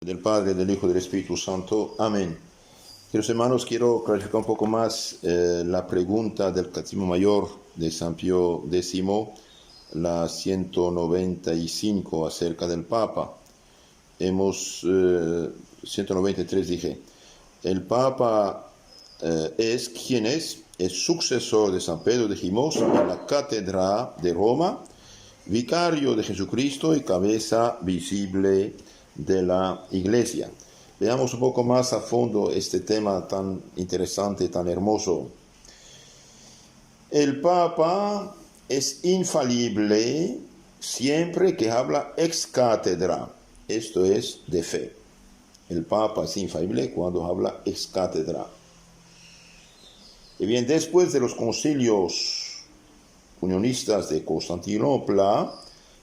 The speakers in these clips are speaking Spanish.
Del Padre, del Hijo y del Espíritu Santo. Amén. Queridos hermanos, quiero clarificar un poco más la pregunta del Catecismo Mayor de San Pío X, la 195 acerca del Papa. 193 dije. El Papa es quien es sucesor de San Pedro de Gimos en la Cátedra de Roma, vicario de Jesucristo y cabeza visible de la Iglesia. Veamos un poco más a fondo este tema tan interesante, tan hermoso. El Papa es infalible siempre que habla ex cátedra, esto es de fe. El Papa es infalible cuando habla ex cátedra. Y bien, después de los concilios unionistas de Constantinopla,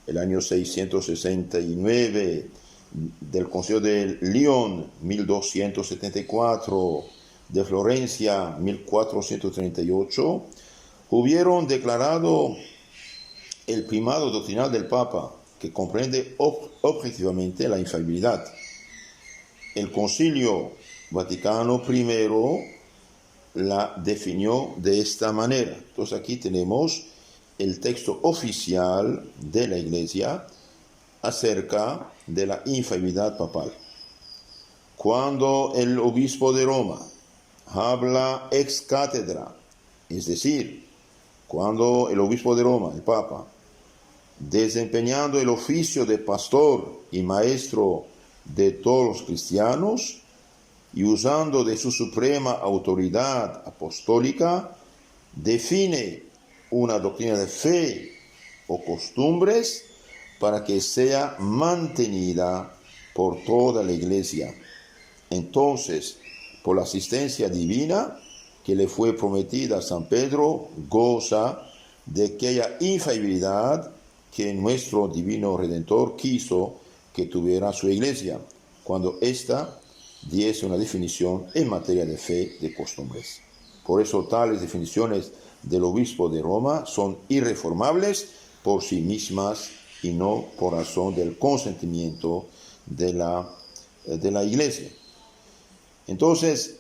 el año 669, del Concilio de Lyon, 1274, de Florencia, 1438, hubieron declarado el primado doctrinal del Papa, que comprende objetivamente la infalibilidad. El Concilio Vaticano I la definió de esta manera. Entonces aquí tenemos el texto oficial de la Iglesia acerca de la infalibilidad papal. Cuando el obispo de Roma habla ex cátedra, es decir, cuando el obispo de Roma, el Papa, desempeñando el oficio de pastor y maestro de todos los cristianos y usando de su suprema autoridad apostólica, define una doctrina de fe o costumbres para que sea mantenida por toda la Iglesia. Entonces, por la asistencia divina que le fue prometida a San Pedro, goza de aquella infalibilidad que nuestro divino Redentor quiso que tuviera su Iglesia, cuando ésta diese una definición en materia de fe de costumbres. Por eso tales definiciones del obispo de Roma son irreformables por sí mismas y no por razón del consentimiento de la Iglesia. Entonces,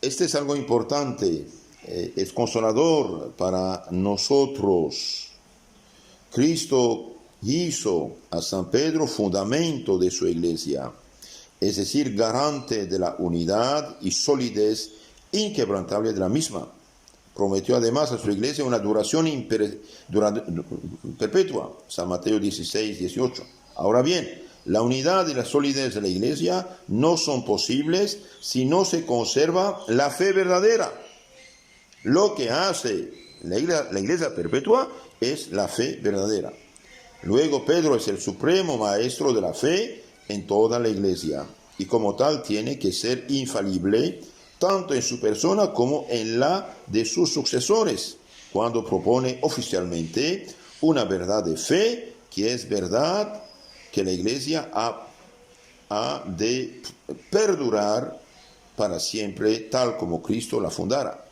este es algo importante, es consolador para nosotros. Cristo hizo a San Pedro fundamento de su Iglesia, es decir, garante de la unidad y solidez inquebrantable de la misma. Prometió además a su Iglesia una duración perpetua, San Mateo 16, 18. Ahora bien, la unidad y la solidez de la Iglesia no son posibles si no se conserva la fe verdadera. Lo que hace la Iglesia perpetua es la fe verdadera. Luego Pedro es el supremo maestro de la fe en toda la Iglesia y como tal tiene que ser infalible tanto en su persona como en la de sus sucesores, cuando propone oficialmente una verdad de fe, que es verdad que la Iglesia ha de perdurar para siempre, tal como Cristo la fundara.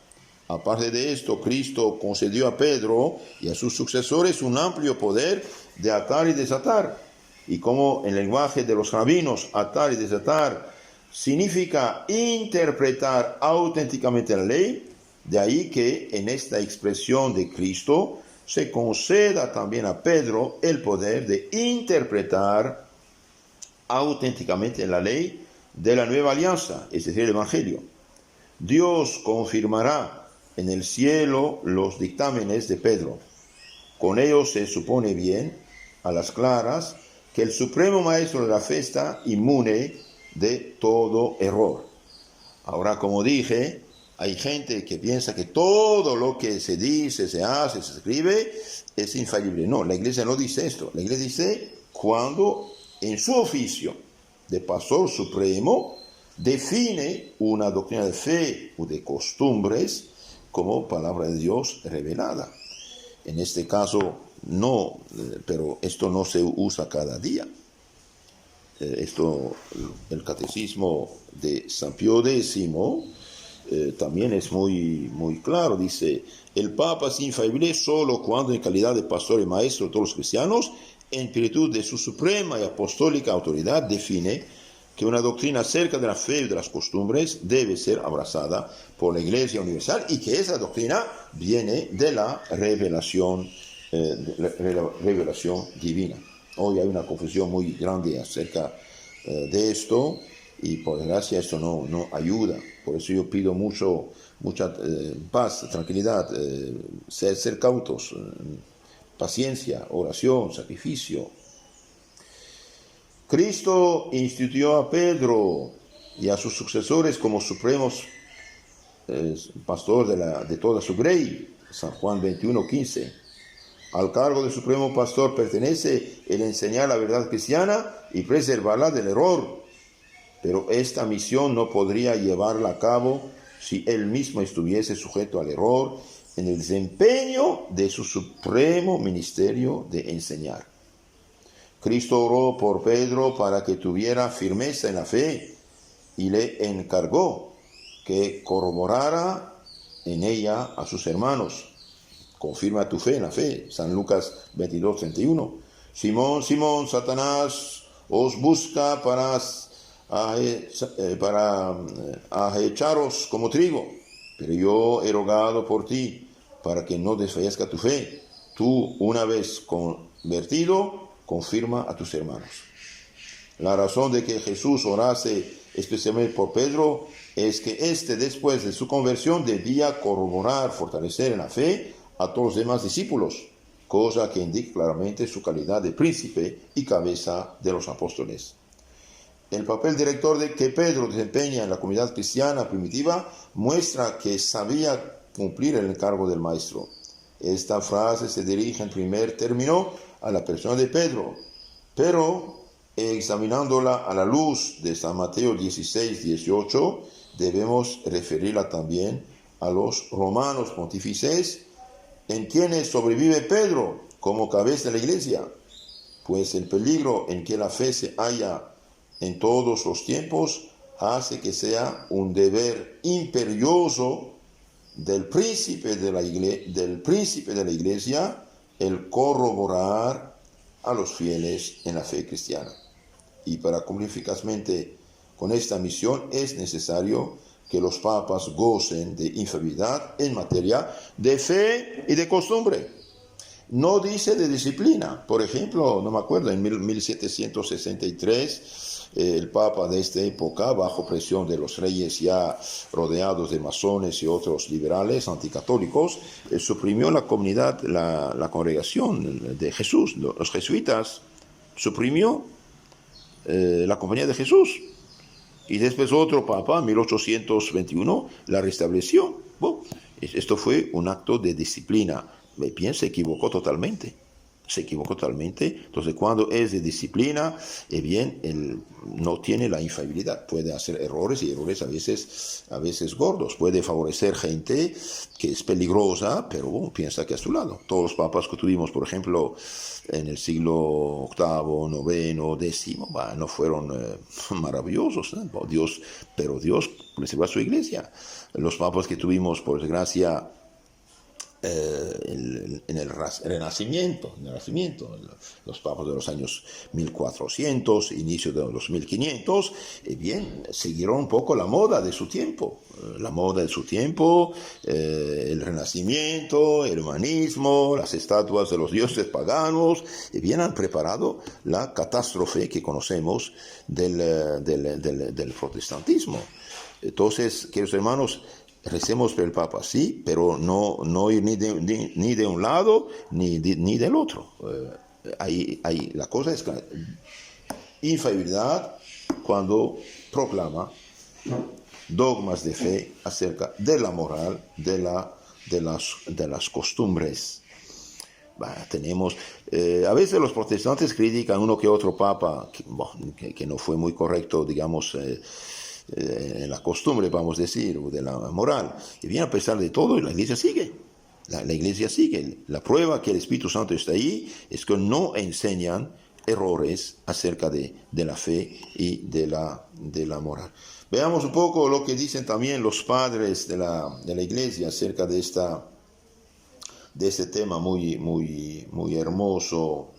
Aparte de esto, Cristo concedió a Pedro y a sus sucesores un amplio poder de atar y desatar. Y como en el lenguaje de los rabinos, atar y desatar significa interpretar auténticamente la ley, de ahí que en esta expresión de Cristo se conceda también a Pedro el poder de interpretar auténticamente la ley de la nueva alianza, es decir, el Evangelio. Dios confirmará en el cielo los dictámenes de Pedro. Con ellos se supone bien, a las claras, que el supremo maestro de la fe está inmune de todo error. Ahora, como dije, hay gente que piensa que todo lo que se dice, se hace, se escribe, es infalible. No, la Iglesia no dice esto. La Iglesia dice cuando en su oficio de pastor supremo define una doctrina de fe o de costumbres como palabra de Dios revelada. En este caso no, pero esto no se usa cada día. El catecismo de San Pío X también es muy claro. Dice: el Papa es infalible solo cuando en calidad de pastor y maestro de todos los cristianos, en virtud de su suprema y apostólica autoridad, define que una doctrina acerca de la fe y de las costumbres debe ser abrazada por la Iglesia Universal y que esa doctrina viene de la revelación divina. Hoy hay una confusión muy grande acerca de esto y por desgracia esto no ayuda. Por eso yo pido mucha paz, tranquilidad, ser cautos, paciencia, oración, sacrificio. Cristo instituyó a Pedro y a sus sucesores como supremos pastor de toda su grey, San Juan 21:15. Al cargo del supremo pastor pertenece el enseñar la verdad cristiana y preservarla del error, pero esta misión no podría llevarla a cabo si él mismo estuviese sujeto al error en el desempeño de su supremo ministerio de enseñar. Cristo oró por Pedro para que tuviera firmeza en la fe y le encargó que corroborara en ella a sus hermanos. Confirma tu fe en la fe. San Lucas 22:31. Simón, Simón, Satanás os busca para ahecharos como trigo, pero yo he rogado por ti para que no desfallezca tu fe. Tú, una vez convertido, confirma a tus hermanos. La razón de que Jesús orase especialmente por Pedro es que éste, después de su conversión, debía corroborar, fortalecer en la fe a todos los demás discípulos, cosa que indica claramente su calidad de príncipe y cabeza de los apóstoles. El papel director que Pedro desempeña en la comunidad cristiana primitiva muestra que sabía cumplir el encargo del Maestro. Esta frase se dirige en primer término a la persona de Pedro, pero examinándola a la luz de San Mateo 16:18, debemos referirla también a los romanos pontífices, en quienes sobrevive Pedro como cabeza de la iglesia, pues el peligro en que la fe se halla en todos los tiempos hace que sea un deber imperioso del príncipe de la iglesia el corroborar a los fieles en la fe cristiana. Y para cumplir eficazmente con esta misión es necesario que los papas gocen de infalibilidad en materia de fe y de costumbre. No dice de disciplina. Por ejemplo, no me acuerdo, en 1763, el papa de esta época, bajo presión de los reyes ya rodeados de masones y otros liberales anticatólicos, suprimió la comunidad, la congregación de Jesús. Los jesuitas suprimió la compañía de Jesús. Y después otro papa, 1821, la restableció. Bueno, esto fue un acto de disciplina. Bien, se equivocó totalmente. Entonces, cuando es de disciplina, bien, él no tiene la infalibilidad. Puede hacer errores y errores a veces gordos. Puede favorecer gente que es peligrosa, pero bueno, piensa que a su lado. Todos los papas que tuvimos, por ejemplo, en el siglo VIII, IX, X, no fueron maravillosos, ¿eh? Pero Dios preserva su iglesia. Los papas que tuvimos, por desgracia, en el Renacimiento, los papas de los años 1400, inicio de los 1500, bien, siguieron un poco la moda de su tiempo, el Renacimiento, el humanismo, las estatuas de los dioses paganos, bien han preparado la catástrofe que conocemos del protestantismo. Entonces, queridos hermanos, recemos por el Papa, sí, pero no ir ni de un lado ni del otro. La cosa es que infalibilidad cuando proclama dogmas de fe acerca de la moral, de las costumbres. Tenemos, a veces los protestantes critican uno que otro papa que no fue muy correcto, digamos, en la costumbre, vamos a decir, o de la moral. Y bien, a pesar de todo, la iglesia sigue. La iglesia sigue. La prueba que el Espíritu Santo está ahí es que no enseñan errores acerca de la fe y de la moral. Veamos un poco lo que dicen también los padres de la iglesia acerca de este tema muy hermoso.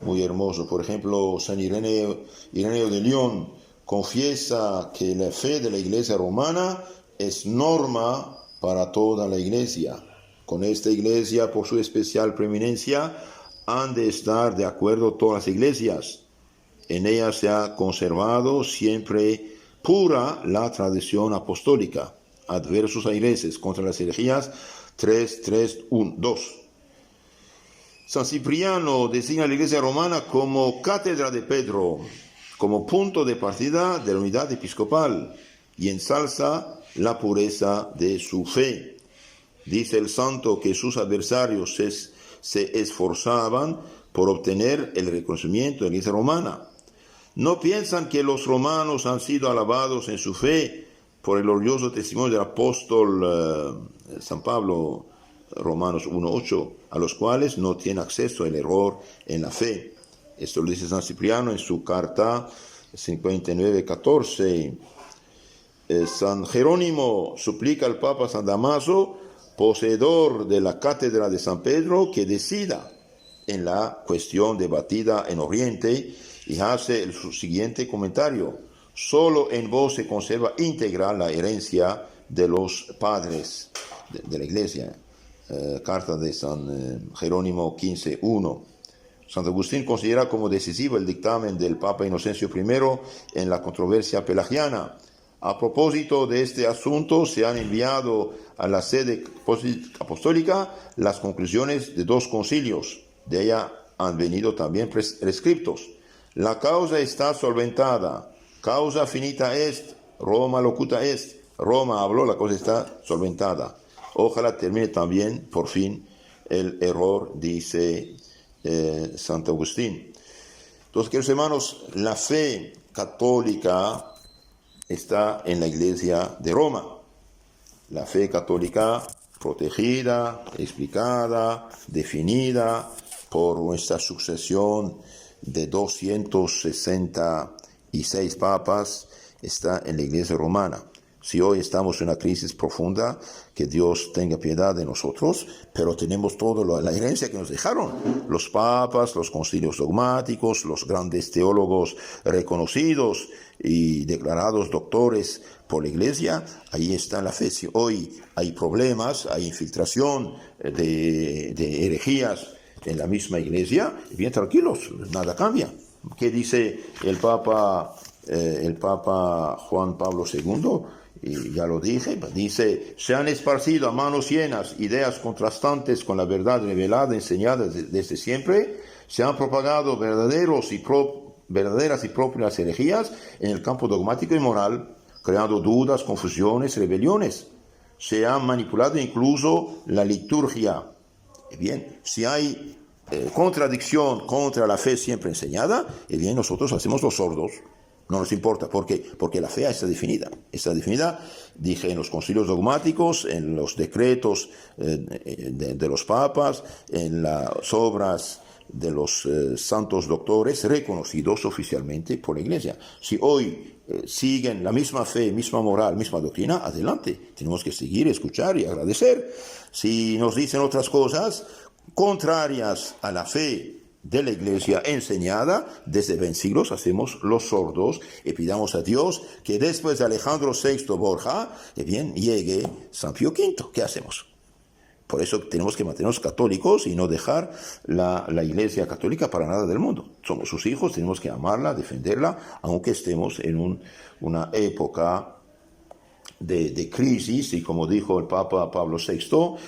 Por ejemplo, San Ireneo de León confiesa que la fe de la Iglesia romana es norma para toda la Iglesia. Con esta Iglesia, por su especial preeminencia, han de estar de acuerdo todas las iglesias. En ella se ha conservado siempre pura la tradición apostólica, adversos a iglesias contra las herejías 2. San Cipriano designa a la Iglesia romana como cátedra de Pedro, como punto de partida de la unidad episcopal, y ensalza la pureza de su fe. Dice el santo que sus adversarios se esforzaban por obtener el reconocimiento de la Iglesia romana. No piensan que los romanos han sido alabados en su fe por el orgulloso testimonio del apóstol San Pablo, Romanos 1:8, a los cuales no tiene acceso el error en la fe. Esto lo dice San Cipriano en su carta 59:14. San Jerónimo suplica al Papa San Damaso, poseedor de la cátedra de San Pedro, que decida en la cuestión debatida en Oriente, y hace el siguiente comentario: solo en vos se conserva íntegra la herencia de los padres de la Iglesia. Carta de San Jerónimo 15:1. Santo Agustín considera como decisivo el dictamen del Papa Inocencio I en la controversia pelagiana. A propósito de este asunto, se han enviado a la sede apostólica las conclusiones de 2 concilios. De ella han venido también prescriptos. La causa está solventada. Causa finita est, Roma locuta est. Roma habló, la cosa está solventada. Ojalá termine también, por fin, el error, dice Santo Agustín. Entonces, queridos hermanos, la fe católica está en la Iglesia de Roma. La fe católica protegida, explicada, definida por nuestra sucesión de 266 papas, está en la Iglesia romana. Si hoy estamos en una crisis profunda, que Dios tenga piedad de nosotros, pero tenemos toda la herencia que nos dejaron. Los papas, los concilios dogmáticos, los grandes teólogos reconocidos y declarados doctores por la Iglesia, ahí está la fe. Si hoy hay problemas, hay infiltración de herejías en la misma Iglesia, bien tranquilos, nada cambia. ¿Qué dice el Papa Juan Pablo II? Y ya lo dije, dice: se han esparcido a manos llenas ideas contrastantes con la verdad revelada, enseñada desde siempre, se han propagado verdaderas y propias herejías en el campo dogmático y moral, creando dudas, confusiones, rebeliones. Se ha manipulado incluso la liturgia. Bien, si hay contradicción contra la fe siempre enseñada, bien, nosotros hacemos los sordos. No nos importa, porque la fe está definida. Está definida, dije, en los concilios dogmáticos, en los decretos de los papas, en las obras de los santos doctores reconocidos oficialmente por la Iglesia. Si hoy siguen la misma fe, misma moral, misma doctrina, adelante. Tenemos que seguir, escuchar y agradecer. Si nos dicen otras cosas contrarias a la fe de la Iglesia enseñada desde 20 siglos, hacemos los sordos y pidamos a Dios que después de Alejandro VI Borja, llegue San Pío V. ¿Qué hacemos? Por eso tenemos que mantenernos católicos y no dejar la Iglesia católica para nada del mundo. Somos sus hijos, tenemos que amarla, defenderla, aunque estemos en una época de crisis, y como dijo el Papa Pablo VI,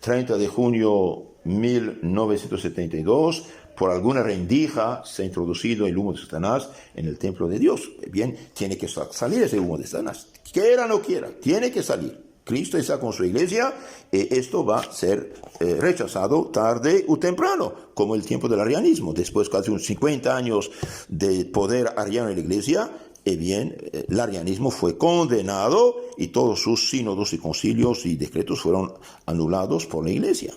30 de junio 1972, por alguna rendija se ha introducido el humo de Satanás en el templo de Dios. Bien, tiene que salir ese humo de Satanás. Quiera o no quiera, tiene que salir. Cristo está con su Iglesia, y esto va a ser rechazado tarde o temprano, como el tiempo del arrianismo. Después de casi unos 50 años de poder arriano en la Iglesia, el arrianismo fue condenado y todos sus sínodos y concilios y decretos fueron anulados por la Iglesia.